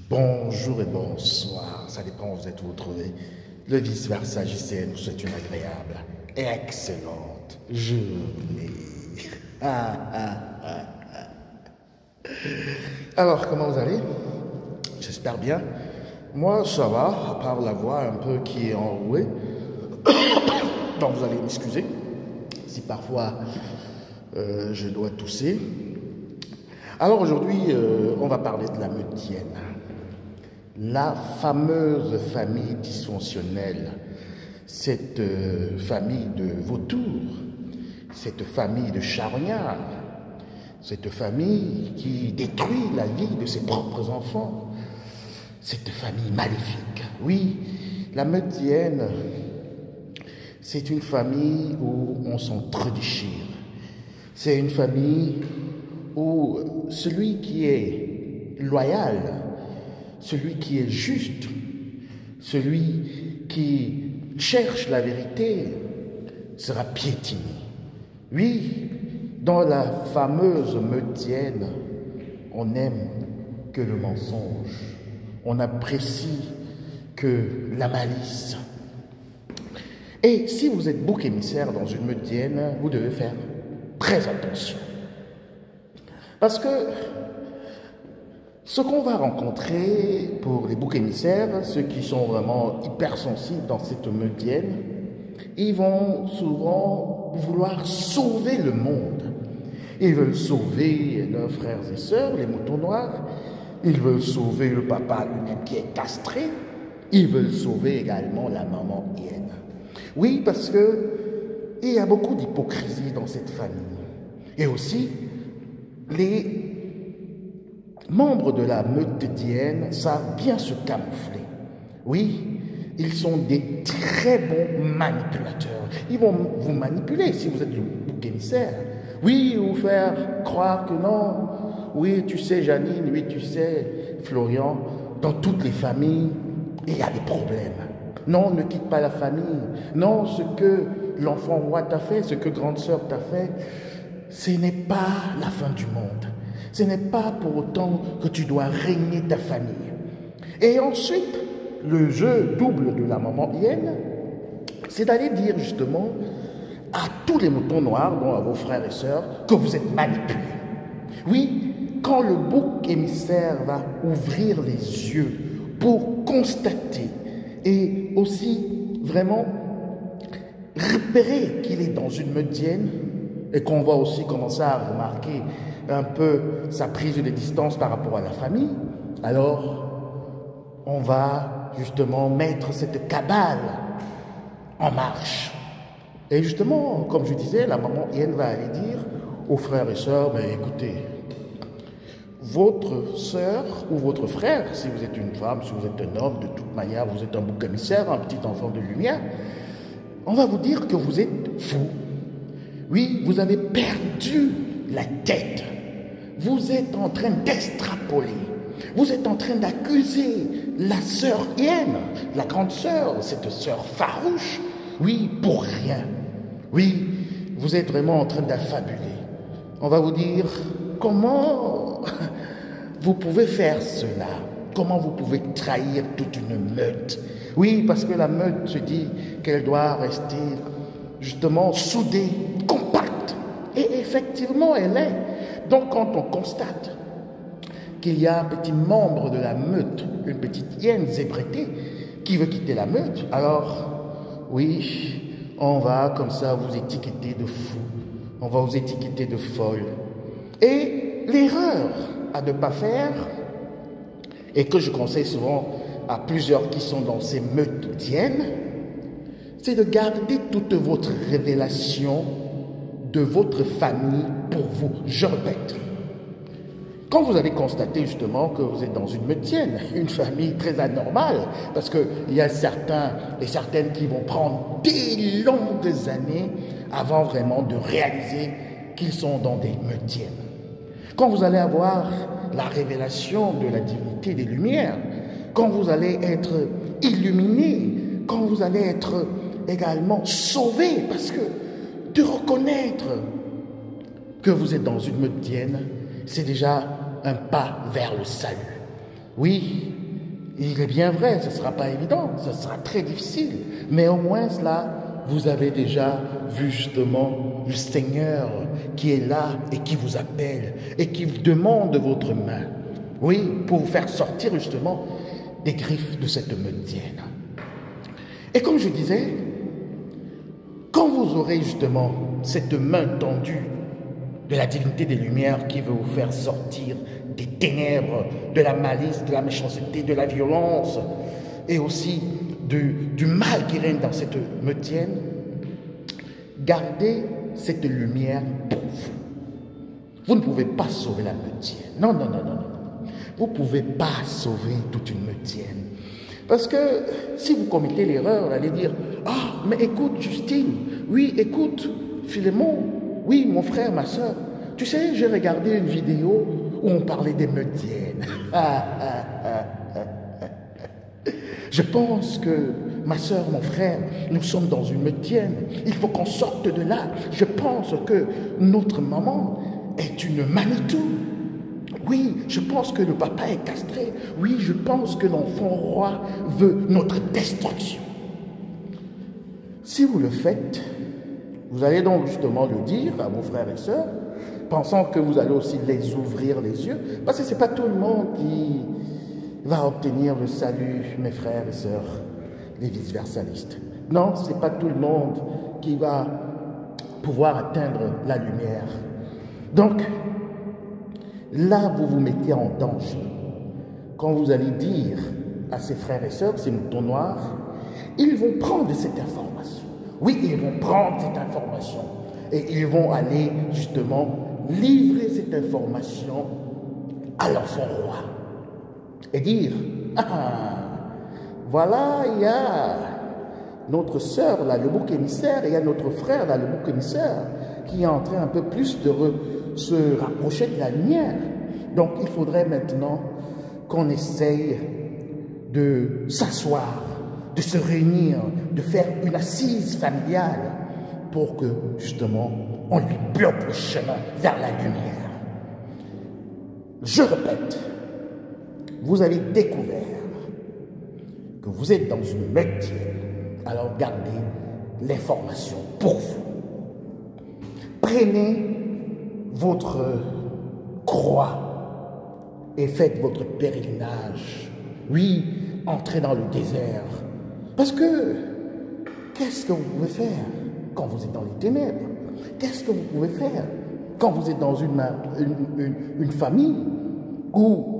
Bonjour et bonsoir, ça dépend où vous êtes vous trouvez. Le vice-versa, JCN vous souhaite une agréable et excellente journée. Alors, comment vous allez? J'espère bien. Moi, ça va, à part la voix un peu qui est enrouée. Donc, vous allez m'excuser si parfois je dois tousser. Alors aujourd'hui, on va parler de la meutienne. La fameuse famille dysfonctionnelle, cette famille de vautours, cette famille de charognards, cette famille qui détruit la vie de ses propres enfants, cette famille maléfique. Oui, la meutienne, c'est une famille où on s'entre-déchire. C'est une famille où celui qui est loyal, celui qui est juste, celui qui cherche la vérité sera piétiné. Oui, dans la fameuse meutienne, on n'aime que le mensonge, on n'apprécie que la malice. Et si vous êtes bouc émissaire dans une meutienne, vous devez faire très attention. Parce que ce qu'on va rencontrer pour les boucs émissaires, ceux qui sont vraiment hypersensibles dans cette meutienne, ils vont souvent vouloir sauver le monde. Ils veulent sauver leurs frères et sœurs, les moutons noirs. Ils veulent sauver le papa lui-même qui est castré. Ils veulent sauver également la maman hyène. Oui, parce que il y a beaucoup d'hypocrisie dans cette famille. Et aussi, les membres de la meute d'hyènes savent bien se camoufler. Oui, ils sont des très bons manipulateurs. Ils vont vous manipuler si vous êtes le bouc émissaire. Oui, vous faire croire que non. Oui, tu sais Janine, oui, tu sais Florian, dans toutes les familles, il y a des problèmes. Non, ne quitte pas la famille. Non, ce que l'enfant roi t'a fait, ce que grande sœur t'a fait, ce n'est pas la fin du monde. Ce n'est pas pour autant que tu dois régner ta famille. Et ensuite, le jeu double de la maman hyène, c'est d'aller dire justement à tous les moutons noirs, dont à vos frères et sœurs, que vous êtes manipulés. Oui, quand le bouc émissaire va ouvrir les yeux pour constater et aussi vraiment repérer qu'il est dans une meutienne et qu'on va aussi commencer à remarquer un peu sa prise de distance par rapport à la famille, alors on va justement mettre cette cabale en marche. Et justement, comme je disais, la maman hyène va aller dire aux frères et sœurs, mais écoutez, votre sœur ou votre frère, si vous êtes une femme, si vous êtes un homme, de toute manière, vous êtes un bouc émissaire, un petit enfant de lumière, on va vous dire que vous êtes fou. Oui, vous avez perdu la tête. Vous êtes en train d'extrapoler. Vous êtes en train d'accuser la sœur hyène, la grande sœur, cette sœur farouche. Oui, pour rien. Oui, vous êtes vraiment en train d'affabuler. On va vous dire comment vous pouvez faire cela. Comment vous pouvez trahir toute une meute. Oui, parce que la meute se dit qu'elle doit rester justement soudée, compacte. Et effectivement, elle est. Donc, quand on constate qu'il y a un petit membre de la meute, une petite hyène zébrétée, qui veut quitter la meute, alors, oui, on va comme ça vous étiqueter de fou. On va vous étiqueter de folle. Et l'erreur à ne pas faire, et que je conseille souvent à plusieurs qui sont dans ces meutes d'hyènes, c'est de garder toute votre révélation de votre famille pour vous. Je répète, quand vous allez constater justement que vous êtes dans une meutienne, une famille très anormale, parce qu'il y a certains et certaines qui vont prendre des longues années avant vraiment de réaliser qu'ils sont dans des meutiennes. Quand vous allez avoir la révélation de la divinité des Lumières, quand vous allez être illuminé, quand vous allez être également sauvé, parce que de reconnaître que vous êtes dans une meutienne, c'est déjà un pas vers le salut. Oui, il est bien vrai, ce ne sera pas évident, ce sera très difficile. Mais au moins là, vous avez déjà vu justement le Seigneur qui est là et qui vous appelle et qui vous demande votre main. Oui, pour vous faire sortir justement des griffes de cette meutienne. Et comme je disais, quand vous aurez justement cette main tendue de la divinité des Lumières qui veut vous faire sortir des ténèbres, de la malice, de la méchanceté, de la violence et aussi du mal qui règne dans cette meutienne, gardez cette lumière pour vous. Vous ne pouvez pas sauver la meutienne. Non, non, non, non, non. Vous ne pouvez pas sauver toute une meutienne. Parce que si vous commettez l'erreur d'aller dire « Ah, mais écoute Justine, oui, écoute Philémon, oui, mon frère, ma soeur, tu sais, j'ai regardé une vidéo où on parlait des meutiennes. Je pense que, ma soeur, mon frère, nous sommes dans une meutienne. Il faut qu'on sorte de là. Je pense que notre maman est une Manitou. Oui, je pense que le papa est castré. Oui, je pense que l'enfant roi veut notre destruction. » Si vous le faites, vous allez donc justement le dire à vos frères et sœurs, pensant que vous allez aussi les ouvrir les yeux, parce que ce n'est pas tout le monde qui va obtenir le salut, mes frères et sœurs, les vice-versalistes. Non, ce n'est pas tout le monde qui va pouvoir atteindre la lumière. Donc, là, vous vous mettez en danger. Quand vous allez dire à ces frères et sœurs, ces moutons noirs, ils vont prendre cette information. Oui, ils vont prendre cette information et ils vont aller justement livrer cette information à l'enfant roi et dire « Ah, voilà, il y a notre sœur, là, le bouc émissaire, et il y a notre frère, là, le bouc émissaire, qui est en train un peu plus de se rapprocher de la lumière. Donc, il faudrait maintenant qu'on essaye de s'asseoir, de se réunir, de faire une assise familiale pour que, justement, on lui bloque le chemin vers la lumière. » Je répète, vous avez découvert que vous êtes dans une meutienne, alors gardez l'information pour vous. Prenez votre croix et faites votre pèlerinage. Oui, entrez dans le désert. Parce que, qu'est-ce que vous pouvez faire quand vous êtes dans les ténèbres? Qu'est-ce que vous pouvez faire quand vous êtes dans une famille où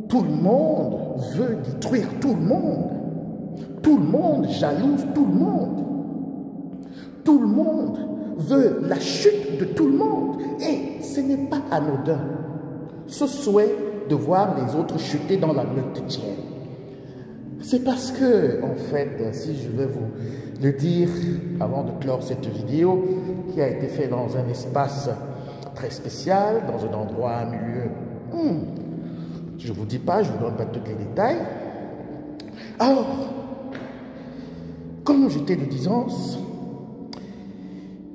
tout le monde veut détruire tout le monde? Tout le monde jalouse tout le monde. Tout le monde veut la chute de tout le monde. Et ce n'est pas anodin, ce souhait de voir les autres chuter dans la meutienne. C'est parce que, en fait, si je vais vous le dire avant de clore cette vidéo, qui a été faite dans un espace très spécial, dans un endroit, un milieu, je ne vous dis pas, je ne vous donne pas tous les détails. Alors, comme j'étais de disance,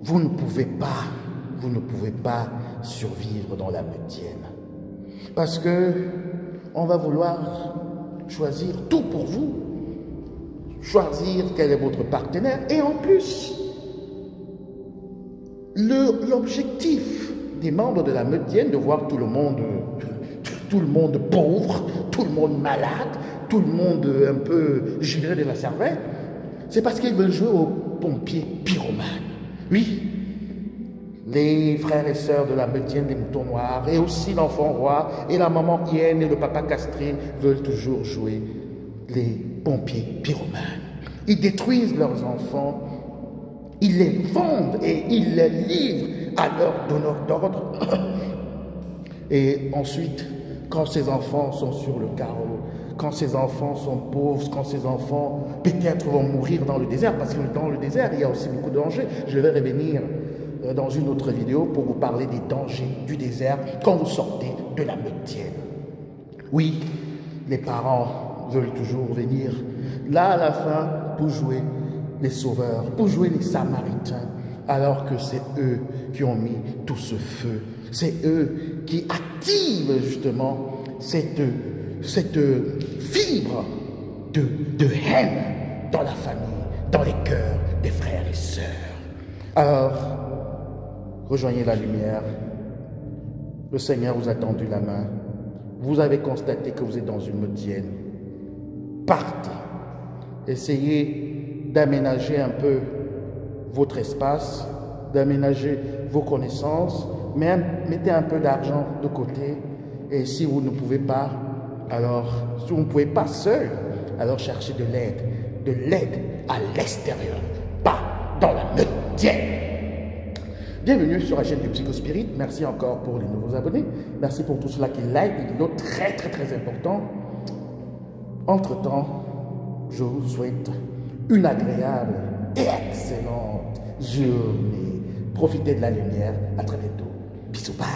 vous ne pouvez pas survivre dans la meutienne. Parce que on va vouloir choisir tout pour vous, choisir quel est votre partenaire, et en plus, l'objectif des membres de la meutienne de voir tout le monde pauvre, tout le monde malade, tout le monde un peu givré de la cervelle, c'est parce qu'ils veulent jouer aux pompiers pyromanes. Oui, les frères et sœurs de la meutienne des moutons noirs, et aussi l'enfant roi, et la maman hyène et le papa castré veulent toujours jouer les pompiers pyromanes. Ils détruisent leurs enfants, ils les vendent et ils les livrent à leurs donneurs d'ordre. Et ensuite, quand ces enfants sont sur le carreau, quand ces enfants sont pauvres, quand ces enfants peut-être vont mourir dans le désert, parce que dans le désert, il y a aussi beaucoup de dangers. Je vais revenir dans une autre vidéo pour vous parler des dangers du désert quand vous sortez de la meutienne. Oui, les parents veulent toujours venir là à la fin pour jouer les sauveurs, pour jouer les samaritains, alors que c'est eux qui ont mis tout ce feu. C'est eux qui activent justement cette cette fibre de haine dans la famille, dans les cœurs des frères et sœurs. Alors, rejoignez la lumière. Le Seigneur vous a tendu la main. Vous avez constaté que vous êtes dans une metienne. Partez. Essayez d'aménager un peu votre espace, d'aménager vos connaissances, mais mettez un peu d'argent de côté. Et si vous ne pouvez pas, alors, si vous ne pouvez pas seul, alors cherchez de l'aide à l'extérieur, pas dans la metienne. Bienvenue sur la chaîne du Psychospirit. Merci encore pour les nouveaux abonnés. Merci pour tous ceux qui like des vidéos très importantes. Entre-temps, je vous souhaite une agréable et excellente journée. Profitez de la lumière. À très bientôt. Bisous. Bye.